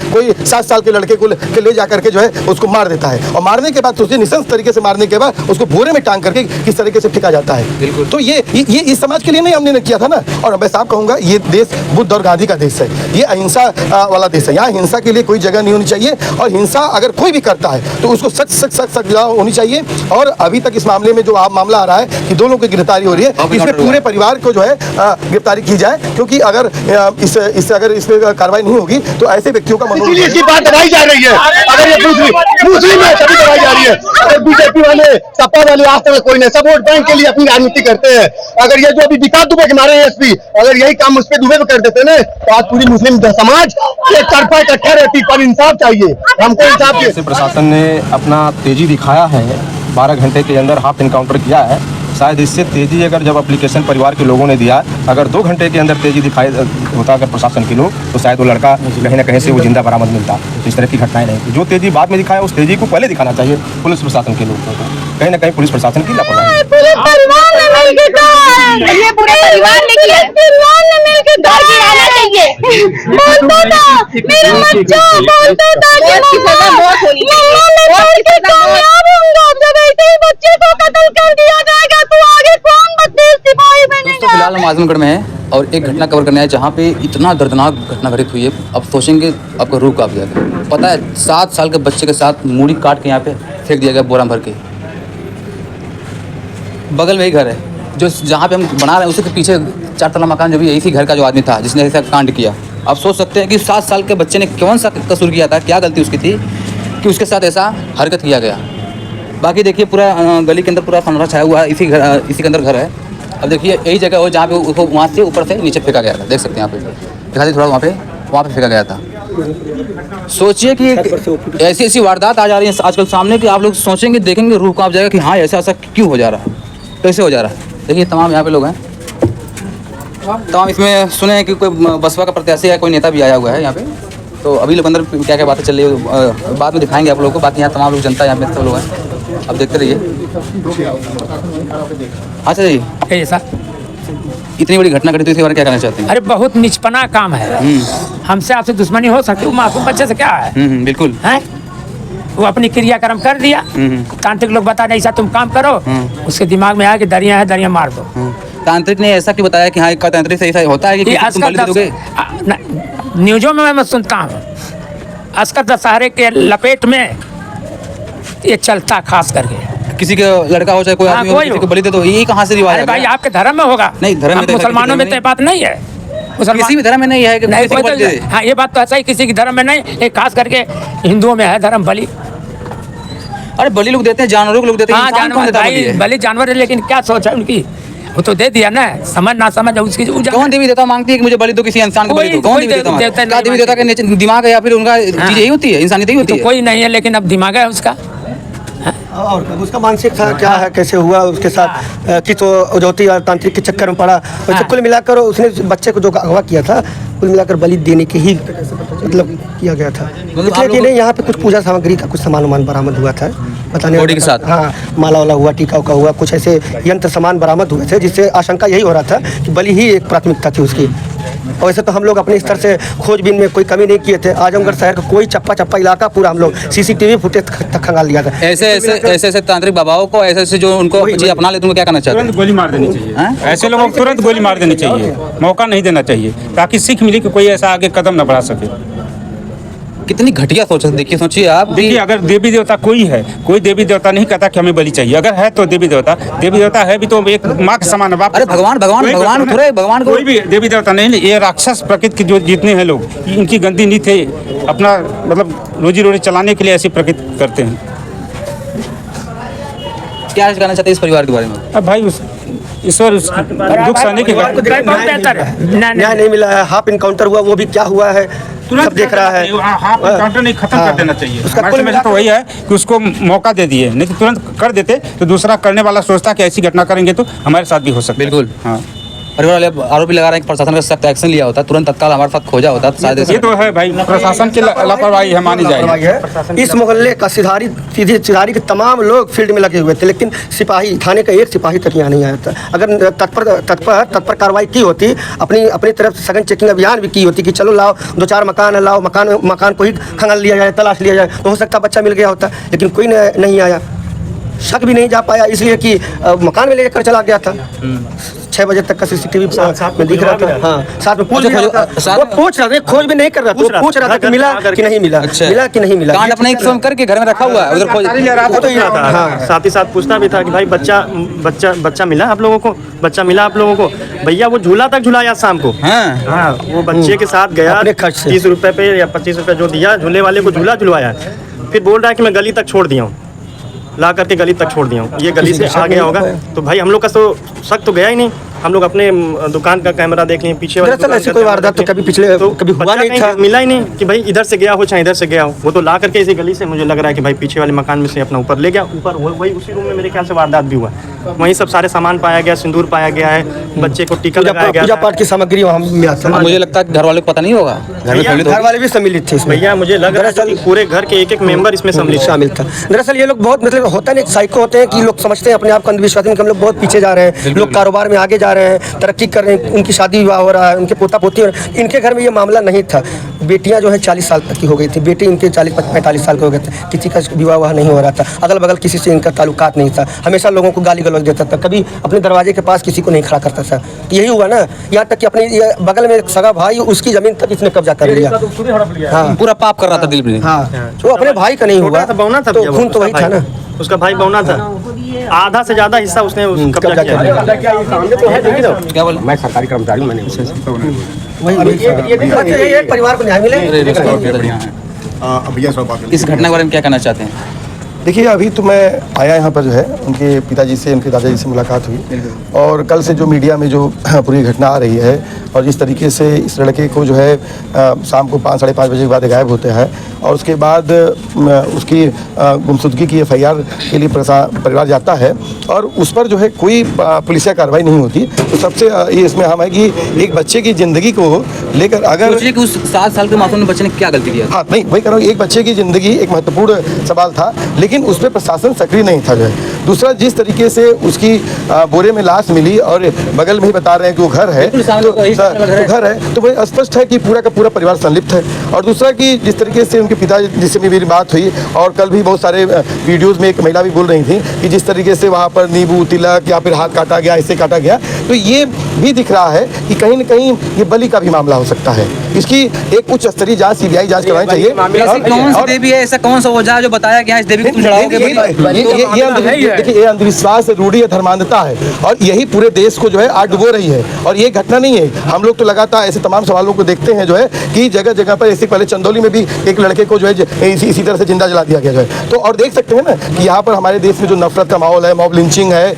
कोई 7 साल के लड़के को ले जा करके जो है उसको मार देता है, और मारने के बाद उसे निशंस तरीके से मारने के बाद उसको बोरे में टांग करके किस तरीके से फेंका जाता है। तो ये इस समाज के लिए नहीं हमने किया था ना। और मैं साहब कहूँगा ये देश बुद्ध और गांधी का देश है, ये अहिंसा वाला देश है। यहाँ हिंसा के लिए कोई जगह नहीं होनी चाहिए, और हिंसा अगर कोई भी करता है तो उसको सख्त होनी चाहिए। और अभी तक इस मामले में जो मामला आ रहा है कि 2 लोगों की गिरफ्तारी हो रही है, इसमें पूरे परिवार को जो है गिरफ्तारी की जाए, क्योंकि अगर अगर इस पर कार्रवाई नहीं होगी तो ऐसे व्यक्तियों का मनोबल इसकी बात दबाई जा रही है। अगर ये मुस्लिम है तभी दबाई जा रही है। अगर बीजेपी वाले, सपा वाले आज तक कोई नहीं, सब वोट बैंक के लिए अपनी राजनीति करते हैं। अगर ये जो अभी विकास दुबे के मारे एसपी, अगर यही काम उस पर दुबे में कर देते ना तो आज पूरी मुस्लिम समाज एक तरफा इकट्ठा रहती। पर इंसाफ चाहिए हमको, इंसाफ चाहिए। प्रशासन ने अपना तेजी दिखाया है, 12 घंटे के अंदर हाफ इनकाउंटर किया है। शायद इससे तेजी अगर जब एप्लीकेशन परिवार के लोगों ने दिया, अगर 2 घंटे के अंदर तेजी दिखाई होता अगर प्रशासन के लोग, तो शायद वो लड़का कहीं ना कहीं से वो जिंदा बरामद मिलता। इस तरह की घटनाएं नहीं, जो तेजी बाद में दिखाया उस तेजी को पहले दिखाना चाहिए पुलिस प्रशासन के लोगों को। कहीं ना कहीं पुलिस प्रशासन की लापरवाही। फिलहाल हम आजमगढ़ में हैं और एक घटना कवर करने आए जहाँ पे इतना दर्दनाक घटना घटित हुई है। अब सोचेंगे आपका रूह कांप जाएगा। पता है 7 साल के बच्चे के साथ मूड़ी काट के यहाँ पे फेंक दिया गया बोरा भर के। बगल में ही घर है जो जहाँ पे हम बना रहे हैं, उसी के पीछे 4 तला मकान जो भी इसी घर का जो आदमी था जिसने ऐसा कांड किया। आप सोच सकते हैं कि 7 साल के बच्चे ने कौन सा कसूर किया था, क्या गलती उसकी थी कि उसके साथ ऐसा हरकत किया गया। बाकी देखिए पूरा गली के अंदर पूरा फंडरा छाया हुआ है, इसी के अंदर घर है। अब देखिए यही जगह हो जहाँ पे उसको वहाँ से ऊपर से नीचे फेंका गया था, देख सकते हैं यहाँ पे, दिखा दी थोड़ा वहाँ पे फेंका गया था। सोचिए कि ऐसी वारदात आ जा रही है आजकल सामने कि आप लोग सोचेंगे, देखेंगे, रूह कांप जाएगा कि हाँ ऐसा क्यों हो जा रहा है, कैसे हो जा रहा है। देखिए तमाम यहाँ पे लोग हैं, तमाम इसमें सुने हैं कि कोई बसपा का प्रत्याशी है, कोई नेता भी आया हुआ है यहाँ पे। तो अभी लोग अंदर क्या क्या बातें चल रही है बाद में दिखाएंगे आप लोगों को। बाकी यहाँ तमाम लोग जनता यहाँ पे सब लोग हैं, अब देखते रहिए। अच्छा जी, ऐसा इतनी बड़ी घटना घटी, इसके बारे में क्या कहना चाहते हैं? अरे बहुत निचपना काम है। हमसे आपसे दुश्मनी हो सकती है, मासूम बच्चे से क्या है? बिल्कुल है, वो अपनी क्रियाक्रम कर दिया। तांत्रिक लोग बता ऐसा तुम काम करो, उसके दिमाग में आया कि दरिया है, दरिया मार दो। तांत्रिक ने ऐसा क्यों बताया कि हाँ तांत्रिक से ऐसा होता है कि तुम बलि दे दोगे? न्यूजों में मैं सुनता हूँ, अस्कर दशहरे के लपेट में ये चलता, खास करके किसी का लड़का हो चाहे कोई आदमी हो, किसी को बलि दे दो, ये कहाँ से रिवाज है? भाई आपके धर्म में होगा, नहीं धर्म में, मुसलमानों में तो बात नहीं है। किसी भी धर्म में नहीं है कि नहीं, हाँ ये बात तो ऐसा ही, किसी के धर्म में नहीं, एक खास करके हिंदुओं में है धर्म बलि। अरे बलि लोग देते हैं, जानवरों को लोग देते हैं। हाँ जानवर, बलि जानवर है, लेकिन क्या सोच है उनकी, वो तो दे दिया ना, समझ ना समझ उसकी। कौन देवी देवता मांगती है कि मुझे बलि दो, किसी इंसान को बलि दो? कौन देवी देवता का दिमाग है या फिर उनका चीज यही होती है, इंसानियत यही होती है? कोई नहीं है, लेकिन अब दिमाग है उसका। और उसका मानसिक था क्या है, कैसे हुआ उसके साथ, कि तो उजौती और तांत्रिक के चक्कर में पड़ा। वैसे कुल मिलाकर उसने बच्चे को जो अगवा किया था, कुल मिलाकर बलि देने के ही मतलब किया गया था। लेकिन नहीं, यहाँ पे कुछ पूजा सामग्री का कुछ सामान बरामद हुआ था, बताने बॉडी के साथ। हाँ, माला वाला हुआ, टीका उका हुआ, कुछ ऐसे यंत्र सामान बरामद हुए थे, जिससे आशंका यही हो रहा था कि बलि ही एक प्राथमिकता थी उसकी। वैसे तो हम लोग अपने स्तर से खोजबीन में कोई कमी नहीं किए थे। आजमगढ़ शहर का कोई चप्पा इलाका पूरा हम लोग सीसीटीवी फुटेज तक खंगाल लिया था। ऐसे तांत्रिक बाबाओं को, ऐसे जो उनको अपना ले, तुमको क्या करना चाहिए? तुरंत गोली मार देनी चाहिए। ऐसे लोगों को तुरंत गोली मार देनी चाहिए, मौका नहीं देना चाहिए, ताकि सीख मिले कि कोई ऐसा आगे कदम न बढ़ा सके। कितनी घटिया सोच है, देखिए सोचिए आप। देखिए अगर देवी देवता कोई है, कोई देवी देवता नहीं कहता कि हमें बलि चाहिए। अगर है तो देवी देवता है भी तो एक माँ के समान है। अरे भगवान भगवान कोई भी देवी देवता नहीं, ये राक्षस प्रकृति के जो जितने हैं लोग, इनकी गंदी नीति है, अपना मतलब रोजी रोटी चलाने के लिए ऐसी प्रकृति करते हैं। क्या कहना चाहते हैं इस परिवार के बारे में? अब भाई ईश्वर दुख सहने के बाद न्याय नहीं मिला है, हाफ इनकाउंटर हुआ, वो भी क्या हुआ है सब देख रहा है। हाफ इनकाउंटर नहीं, खत्म कर देना चाहिए। हमारे समझ तो वही है कि उसको मौका दे दिए, नहीं तो तुरंत कर देते तो दूसरा करने वाला सोचता कि ऐसी घटना करेंगे तो हमारे साथ भी हो सकता है। बिल्कुल। हाँ, परिवार वाले आरोपी लगा रहे हैं कि प्रशासन का सख्त एक्शन लिया होता, तुरंत तत्काल हमारे साथ खोजा होता तो शायद ये तो है भाई, प्रशासन की लापरवाही है, मानी जाएगी। है। इस मोहल्ले का सिधारी के तमाम लोग फील्ड में लगे हुए थे, लेकिन सिपाही, थाने का एक सिपाही तक यहाँ नहीं आया था। अगर तत्पर कार्रवाई की होती, अपनी तरफ से सघन चेकिंग अभियान भी की होती कि चलो लाओ 2-4 मकान है, लाओ मकान को ही खंगाल लिया जाए, तलाश लिया जाए, तो हो सकता बच्चा मिल गया होता, लेकिन कोई नहीं आया। शक भी नहीं जा पाया इसलिए कि मकान में लेकर चला गया था। 6 बजे तक का सीसीटीवी में दिख रहा था। हाँ, साथ में पूछ रहा था, वो पूछ रहा था, खोज भी नहीं कर रहा था, पूछ रहा था कि मिला कि नहीं मिला, मिला कि नहीं मिला। कांड अपने एक फोन करके घर में रखा हुआ है, उधर खोज तो ही रहा था। साथ ही साथ पूछता भी था कि भाई बच्चा मिला आप लोगों को, बच्चा मिला आप लोगों को। भैया वो झूला तक झुलाया शाम को। हाँ, वो बच्चे के साथ गया, अपने खर्च से 30 रुपए पे या 25 रुपए जो दिया, झूले वाले को झूला झुलवाया, फिर बोल रहा है कि मैं गली तक छोड़ दिया हूँ, ला करके गली तक छोड़ दिया हूँ, ये गली से आ गया होगा। तो भाई हम लोग का तो शक तो गया ही नहीं, हम लोग अपने दुकान का कैमरा देख लिए, पीछे वाले दरअसल ऐसी कोई वारदात तो कभी पिछले कभी हुआ नहीं था, मिला ही नहीं कि भाई इधर से गया हो चाहे इधर से गया हो। वो तो ला करके इसी गली से मुझे लग रहा है कि भाई पीछे वाले मकान में से अपना ऊपर ले गया, ऊपर वही उसी रूम में मेरे ख्याल से वारदात भी हुआ। वहीं सब सारे सामान पाया गया, सिंदूर पाया गया है, बच्चे को टीका लगाया गया, पूजा पाठ की सामग्री वहाँ मिला था। मुझे लगता है घर वाले को पता नहीं होगा, घर वाले भी सम्मिलित थे इसमें। भैया मुझे लग रहा है पूरे घर के एक मेंबर इसमें शामिल था। दरअसल ये लोग बहुत, मतलब होता नहीं, साइको होते हैं कि लोग समझते हैं अपने आप को अंधविश्वासी, हम लोग बहुत पीछे जा रहे हैं, लोग कारोबार में आगे जा रहे हैं, तरक्की कर रहे हैं, उनकी शादी विवाह हो रहा है, उनके पोता पोती हो रहे हैं। इनके घर में ये मामला नहीं था। बेटियां जो है 40 साल तक की हो गई थी, बेटे इनके 40-45 साल के हो गए थे, किसी का विवाह नहीं हो रहा था, अगल बगल किसी से इनका ताल्लुकात नहीं था, हमेशा लोगों को गाली गलौज देता था, कभी अपने दरवाजे के पास किसी को नहीं खड़ा करता था। यही हुआ ना, यहाँ तक कि अपने बगल में एक सगा भाई, उसकी जमीन तक इसने कब्जा कर लिया। हाँ, पूरा पाप कर रहा था दिल में। हाँ, वो अपने भाई का नहीं हुआ, बौना था, तो खून तो वही था ना, उसका भाई बौना था, आधा से ज्यादा हिस्सा उसने कब्जा किया। क्या बोला? मैं सरकारी कर्मचारी हूं, मैंने वही परिवार को न्याय मिले। इस घटना के बारे में क्या कहना चाहते हैं? देखिए, अभी तो मैं आया यहाँ पर जो है उनके पिताजी से, उनके दादाजी से मुलाकात हुई, और कल से जो मीडिया में जो पूरी घटना आ रही है और जिस तरीके से इस लड़के को जो है शाम को 5-5:30 बजे के बाद गायब होते हैं और उसके बाद उसकी गुमशुदगी की FIR के लिए परिवार जाता है और उस पर जो है कोई पुलिसिया कार्रवाई नहीं होती, तो सबसे ये इसमें अहम है कि एक बच्चे की ज़िंदगी को लेकर अगर सोचिए कि उस 7 साल के मासूम बच्चे ने क्या गलती किया। हाँ, नहीं वही कह रहा हूँ, एक बच्चे की ज़िंदगी एक महत्वपूर्ण सवाल था, लेकिन उस पर प्रशासन सक्रिय नहीं था जो है। दूसरा, जिस तरीके से उसकी बोरे में लाश मिली और बगल में ही बता रहे हैं कि वो घर है, तो घर है, तो वही स्पष्ट है कि पूरा का पूरा परिवार संलिप्त है। और दूसरा कि जिस तरीके से उनके पिता जिससे मेरी बात हुई, और कल भी बहुत सारे वीडियोज़ में एक महिला भी बोल रही थी कि जिस तरीके से वहाँ पर नींबू तिलक या फिर हाथ काटा गया, ऐसे काटा गया, तो ये भी दिख रहा है कि कहीं न कहीं ये बलि का भी मामला हो सकता है। इसकी एक उच्च स्तरीय जांच CBI जांच करवानी चाहिए। कौन सी देवी है, ऐसा कौन सा औजार जो बताया गया इस देवी को तुम चढ़ाओगे? देखिए, ये अंधविश्वास, रूढ़ी, धर्मांधता है और यही पूरे देश को जो है आज डुबो रही है। और ये घटना नहीं है, हम लोग तो लगातार ऐसे तमाम सवालों को देखते हैं जो है कि जगह जगह पर, ऐसे पहले चंदौली में भी एक लड़के को जो है इसी तरह से जिंदा जला दिया गया जो है। तो और देख सकते हैं ना कि यहाँ पर हमारे देश में जो नफरत का माहौल है, मॉब लिंचिंग है,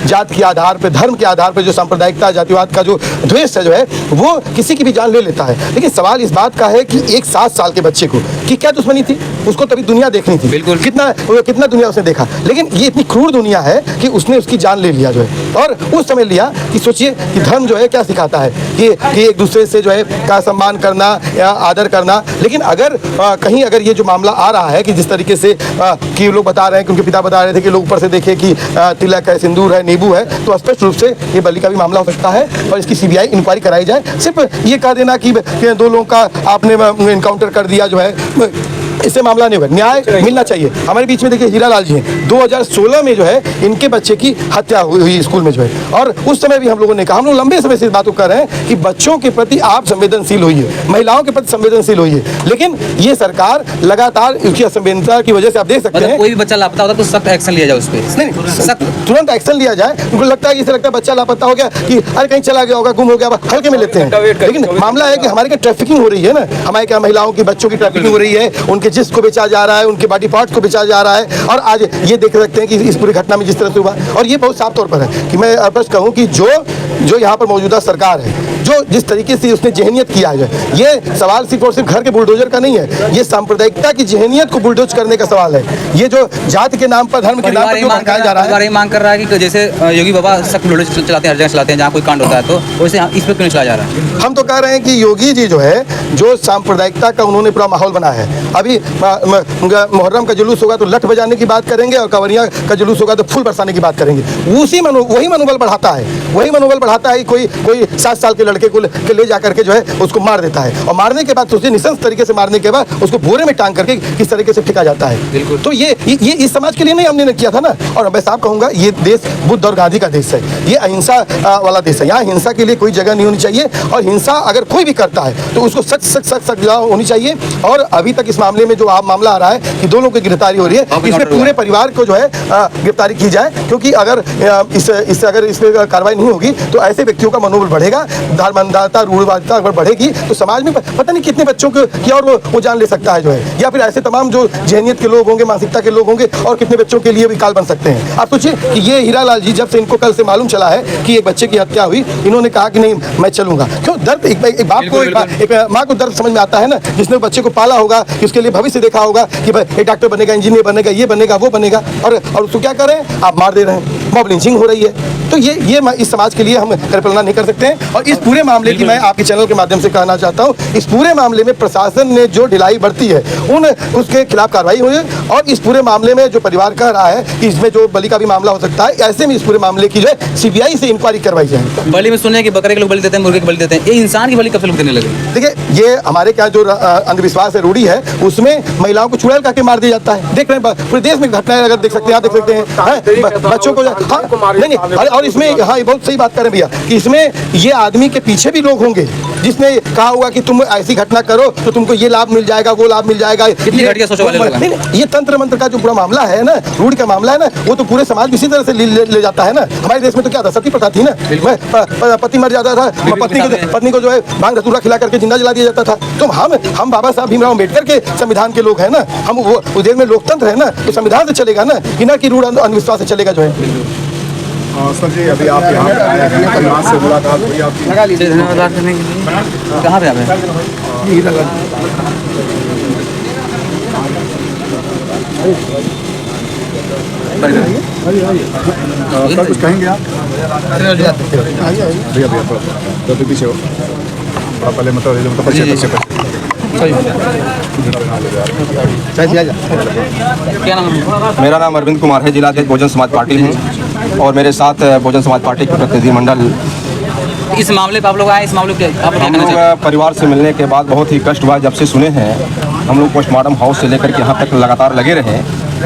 जात के आधार पर, धर्म के आधार पर जो सांप्रदायिकता, जातिवाद का जो द्वेष है जो है, वो किसी की भी जान ले लेता है। लेकिन सवाल इस बात का है कि एक 7 साल के बच्चे को की क्या दुश्मनी थी, उसको तभी दुनिया देखनी थी, बिल्कुल, कितना दुनिया उसने देखा, लेकिन ये इतनी क्रूर दुनिया है कि उसने उसकी जान ले लिया जो है। और उस समय लिया कि सोचिए कि धर्म जो है क्या सिखाता है कि एक दूसरे से जो है का सम्मान करना या आदर करना। लेकिन अगर कहीं अगर ये जो मामला आ रहा है कि जिस तरीके से कि लोग बता रहे हैं कि उनके पिता बता रहे थे कि लोग ऊपर से देखे कि तिलक है, सिंदूर है, नींबू है, तो स्पष्ट रूप से ये बलि का भी मामला हो सकता है और इसकी CBI इंक्वायरी कराई जाए। सिर्फ ये कह देना कि 2 लोगों का आपने इनकाउंटर कर दिया जो है, इससे मामला नहीं होगा, न्याय मिलना चाहिए। हमारे बीच में देखिए हीरालाल जी हैं, 2016 में जो है इनके बच्चे की हत्या हुई स्कूल में जो है, और उस समय भी हम लोगों ने कहा, हम लोग लंबे समय से इस बात को कर रहे हैं कि बच्चों के प्रति आप संवेदनशील होइए, महिलाओं के प्रति संवेदनशील होइए, लेकिन ये सरकार लगातार उसकी असंवेदनता की वजह से आप देख सकते हैं कोई भी बच्चा लापता होता तो सख्त एक्शन लिया जाए उस पर, तुरंत एक्शन लिया जाए। उनको लगता है कि इसे लगता है बच्चा लापता हो गया कि अरे कहीं चला गया होगा, गुम हो गया, हल्के में लेते हैं। लेकिन मामला है कि हमारे क्या ट्रैफिकिंग हो रही है ना, हमारे क्या महिलाओं की, बच्चों की ट्रैफिकिंग हो रही है, उनके जिस्म को बेचा जा रहा है, उनके बॉडी पार्ट्स को बेचा जा रहा है। और आज ये देख सकते हैं कि इस पूरी घटना में जिस तरह से हुआ, और ये बहुत साफ तौर पर है कि मैं स्पष्ट कहूँ कि जो यहाँ पर मौजूदा सरकार है, जो जिस तरीके से उसने जहनियत किया है, ये सवाल सिर्फ और सिर्फ घर के बुलडोजर का नहीं है, ये सांप्रदायिकता की जहनियत को बुलडोज करने का सवाल है। ये जो जाति के नाम पर, धर्म के नाम पर जो भड़काया जा रहा है, कर रहा है कि जैसे योगी बाबा सख्त बुलडोजर चलाते हैं, हर जगह चलाते हैं जहाँ कोई कांड होता है, तो वैसे इस पर क्यों नहीं चलाया जा रहा है? हम तो कह रहे हैं कि योगी जी जो है, जो सांप्रदायिकता का उन्होंने पूरा माहौल बनाया है। अभी मुहर्रम का जुलूस होगा तो लठ बजाने की बात करेंगे, और कंवरिया का जुलूस होगा तो फूल बरसाने की बात करेंगे। वही मनोबल बढ़ाता है, वही मनोबल बढ़ाता है। कोई 7 साल के लड़के को ले जा करके जो है उसको मार देता है, और मारने के बाद सोचिए निशंस तरीके से मारने के बाद उसको बोरे में टांग करके किस तरीके से फेंका जाता है। तो ये इस समाज के लिए नहीं हमने किया था ना। और मैं साहब कहूँगा, ये देश बुद्ध और गांधी का देश है, ये अहिंसा वाला देश है। यहाँ हिंसा के लिए कोई जगह नहीं होनी चाहिए, और हिंसा अगर कोई भी करता है तो उसको सख्त सजा होनी चाहिए। और अभी तक इस मामले में जो मामला आ रहा है कि 2 लोगों की गिरफ्तारी हो रही है, इसमें पूरे परिवार को जो है गिरफ्तारी की जाए, क्योंकि अगर इस पर कार्रवाई नहीं होगी तो ऐसे व्यक्तियों का मनोबल बढ़ेगा, धार्मिकता रूढ़वादिता अगर बढ़ेगी तो समाज में पता नहीं कितने बच्चों की और वो जान ले सकता है जो है, या फिर ऐसे तमाम जो जहनियत के लोग होंगे, मानसिकता के लोग होंगे, और कितने बच्चों के लिए भी काल बन सकते हैं। आप सोचिए कि ये हीरालाल जी, जब से इनको कल से मालूम चला है कि एक बच्चे की हत्या हुई, इन्होंने कहा कि नहीं मैं चलूंगा। क्यों? दर्द एक बाप को, एक माँ को दर्द समझ में आता है ना, जिसने बच्चे को पाला होगा, कि उसके लिए भविष्य देखा होगा कि एक डॉक्टर बनेगा, इंजीनियर बनेगा, ये बनेगा, वो बनेगा, और उसको क्या कर रहे हैं आप? मार दे रहे हैं, मॉब लिंचिंग हो रही है। तो ये इस समाज के लिए हम कल्पना नहीं कर सकते हैं। और इस पूरे मामले की मैं आपके चैनल के माध्यम से कहना चाहता हूँ, इस पूरे मामले में प्रशासन ने जो ढिलाई बरती है उसके खिलाफ कार्रवाई हुई है। और इस पूरे मामले में जो परिवार कह रहा है कि इसमें जो बलि का भी मामला हो सकता है, ऐसे में इस पूरे मामले की जो है CBI से इंक्वायरी करवाई जाए। बलि में सुने कि बकरे के लोग बलि देते हैं, मुर्गे के बलि देते हैं, ये इंसान की बलि कब से लोग देने लगे? देखिए, ये हमारे क्या जो अंधविश्वास है, रूढ़ी है, उसमें महिलाओं को चुड़ैल करके मार दिया जाता है। देख रहे हैं पूरे देश में घटनाएं, अगर देख सकते हैं, देख सकते हैं बच्चों को नहीं। और इसमें हाँ, ये बहुत सही बात कर रहे हैं भैया कि इसमें ये आदमी के पीछे भी लोग होंगे जिसने कहा हुआ कि तुम ऐसी घटना करो तो तुमको ये लाभ मिल जाएगा, वो लाभ मिल जाएगा। कितनी घटिया सोच वाले लोग हैं। ये तंत्र मंत्र का जो पूरा मामला है ना, रूढ़ का मामला है ना, वो तो पूरे समाज इसी तरह से ले जाता है ना। हमारे देश में तो क्या था, सती प्रथा थी ना, पति मर जाता था, पत्नी को जो है भांग धतूरा खिला करके जिंदा जला दिया जाता था। तो हम बाबा साहब भीमराव अम्बेडकर के संविधान के लोग हैं ना, हम वो देश में लोकतंत्र है ना, तो संविधान से चलेगा ना, बिना की रूढ़ अंधविश्वास से चलेगा जो है। सर जी, अभी आप यहाँ पे आए हैं, परिवार से मुलाकात हुई आपकी? धन्यवाद करने के लिए। कहाँ पे आप हैं? सर कुछ कहेंगे आप? भैया थोड़ा पीछे हो, थोड़ा पहले मतलब परिचय। क्या नाम है? मेरा नाम अरविंद कुमार है, जिला अध्यक्ष बहुजन समाज पार्टी हूँ, और मेरे साथ बहुजन समाज पार्टी के प्रतिनिधिमंडल। इस मामले पर आप लोग आए, इस मामले पे आप क्या हम कहना चाहते हैं? लोग परिवार से मिलने के बाद बहुत ही कष्ट हुआ जब से सुने हैं। हम लोग पोस्टमार्टम हाउस से लेकर के यहाँ तक लगातार लगे रहे,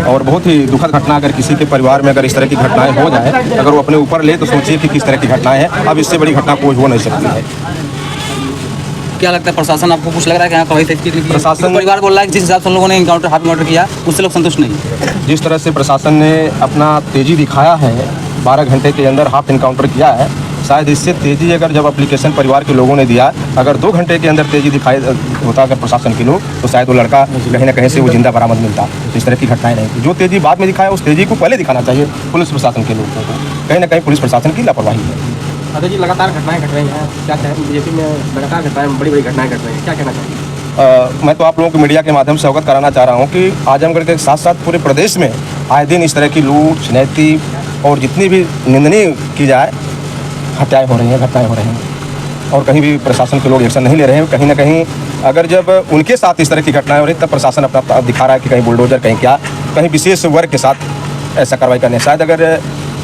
और बहुत ही दुखद घटना, अगर किसी के परिवार में अगर इस तरह की घटनाएं हो जाए, अगर वो अपने ऊपर ले तो सोचिए कि किस तरह की घटनाएं हैं। अब इससे बड़ी घटना कोई हो नहीं सकती है। क्या लगता है प्रशासन, आपको कुछ लग रहा है कि यहाँ कहीं से प्रशासन- परिवार बोल रहा है कि जिस हिसाब से उन लोगों ने हाफ इनकाउंटर किया, उससे लोग संतुष्ट नहीं? जिस तरह से प्रशासन ने अपना तेजी दिखाया है, 12 घंटे के अंदर हाफ इनकाउंटर किया है, शायद इससे तेजी अगर जब एप्लीकेशन परिवार के लोगों ने दिया, अगर 2 घंटे के अंदर तेजी दिखाई होता अगर प्रशासन के लोग, तो शायद वो लड़का कहीं ना कहीं से वो जिंदा बरामद मिलता। इस तरह की घटनाएं नहीं थी। जो तेजी बाद में दिखाया, उस तेजी को पहले दिखाना चाहिए पुलिस प्रशासन के लोगों को। कहीं ना कहीं पुलिस प्रशासन की लापरवाही है। जी, लगातार घटनाएं घट रही हैं, क्या कहें? बीजेपी में लगातार घटनाएं, बड़ी घटनाएं घट रही हैं, क्या कहना चाहिए? मैं तो आप लोगों को मीडिया के माध्यम से अवगत कराना चाह रहा हूँ कि आजमगढ़ के साथ साथ पूरे प्रदेश में आए दिन इस तरह की लूट, छिनैती और जितनी भी निंदनीय की जाए हत्याएं हो रही हैं, घटनाएं हो रही हैं, और कहीं भी प्रशासन के लोग एक्शन नहीं ले रहे हैं। कहीं ना कहीं अगर जब उनके साथ इस तरह की घटनाएं हो रही तब प्रशासन अपना दिखा रहा है कि कहीं बुलडोजर, कहीं क्या, कहीं विशेष वर्ग के साथ ऐसा कार्रवाई करने। शायद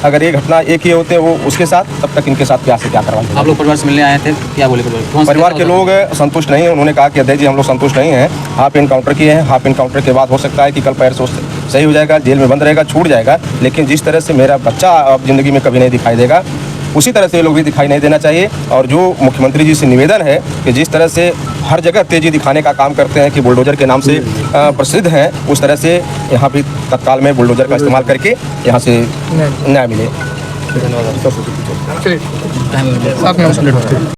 अगर ये घटना एक ही होते वो उसके साथ, तब तक इनके साथ क्या से क्या करवाएं। आप लोग परिवार से मिलने आए थे, क्या बोले परिवार के लोग संतुष्ट नहीं हैं। उन्होंने कहा कि अध्यक्ष जी हम लोग संतुष्ट नहीं हैं, हाफ इनकाउंटर किए हैं, हाफ इनकाउंटर के बाद हो सकता है कि कल पैर सही हो जाएगा, जेल में बंद रहेगा, छूट जाएगा, लेकिन जिस तरह से मेरा बच्चा अब ज़िंदगी में कभी नहीं दिखाई देगा, उसी तरह से ये लोग भी दिखाई नहीं देना चाहिए। और जो मुख्यमंत्री जी से निवेदन है कि जिस तरह से हर जगह तेज़ी दिखाने का काम करते हैं कि बुलडोजर के नाम से प्रसिद्ध हैं, उस तरह से यहाँ भी तत्काल में बुलडोजर का इस्तेमाल करके यहाँ से न्याय मिले।